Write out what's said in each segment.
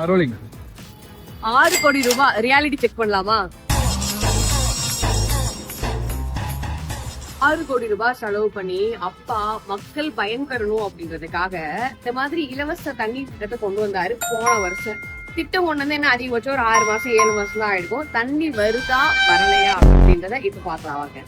Rolling. 6 கோடி ரூபாய் reality check பண்ணலாமா? 6 கோடி ரூபாய் செலவு பண்ணி அப்பா மக்கள் பயன்பெறணும் அப்படின்றதுக்காக இந்த மாதிரி இலவச தண்ணீர் திட்டத்தை கொண்டு வந்தாரு போன வருஷம். திட்டம் கொண்டு வந்து என்ன அதிகபட்சம் ஒரு 6 மாசம் 7 மாசம் தான் ஆயிடுக்கும். தண்ணி வருதா வரலையா அப்படின்றத இப்ப பாக்கலாம் வாங்க.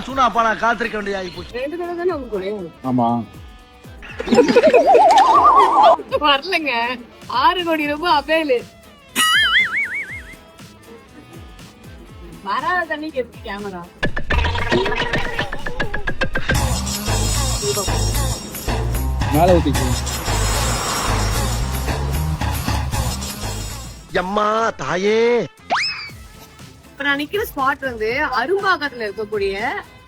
சூனாப்பா நான் காத்திருக்க வேண்டியது ஆகி போச்சு. 2 தடவை தானே உங்களுக்கு ஆமா வரலங்க. 6 கோடி ரூபாய் அபேலு வராத தண்ணிக்கு எப்படி கேமரா? மேல ஊத்திக்கு. அம்மா தாயே. இப்ப நான் நிக்கிற ஸ்பாட் வந்து அரும்பாக்கத்துல இருக்கக்கூடிய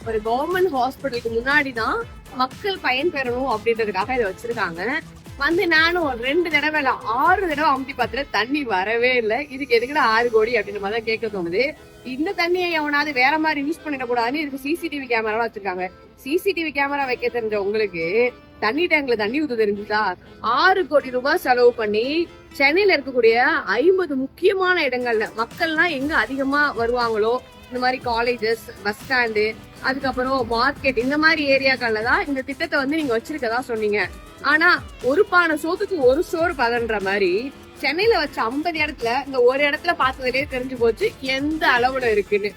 ஒரு கவர்மெண்ட் ஹாஸ்பிட்டலுக்கு முன்னாடிதான் மக்கள் பயன்பெறணும் அப்படின்றதுக்காக இதை வச்சிருக்காங்க. வந்து நானும் 2 தடவை 6 தடவை அமுத்தி பார்த்துல தண்ணி வரவே இல்லை. இதுக்கு எதுக்குடா 6 கோடி அப்படின்ற மாதிரி தான் கேட்க தோணுது. இந்த தண்ணியை எவனாவது வேற மாதிரி யூஸ் பண்ணிடக்கூடாதுன்னு இதுக்கு சிசிடிவி கேமரா வச்சிருக்காங்க. சிசிடிவி கேமரா வைக்க தெரிஞ்ச உங்களுக்கு தண்ணி டேங்க்ல தண்ணி ஊத்த தெரிஞ்சுதா? 6 கோடி ரூபாய் செலவு பண்ணி சென்னையில இருக்கக்கூடிய 50 முக்கியமான இடங்கள்ல மக்கள்லாம் எங்க அதிகமா வருவாங்களோ இந்த மாதிரி காலேஜஸ், பஸ் ஸ்டாண்டு, அதுக்கப்புறம் மார்க்கெட், இந்த மாதிரி ஏரியாக்கள்ல தான் இந்த திட்டத்தை வந்து நீங்க வச்சிருக்கதா சொன்னீங்க. ஆனா ஒரு பானை சோத்துக்கு ஒரு சோறு பதன்ற மாதிரி சென்னையில வச்ச 50 இடத்துல இந்த ஒரு இடத்துல பார்த்ததுலயே தெரிஞ்சு போச்சு எந்த அளவுல இருக்குன்னு.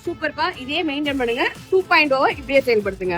சூப்பர்ப்பா, இதே மெயின்டைன் பண்ணுங்க. 2.0 இப்படியே செயல்படுத்துங்க.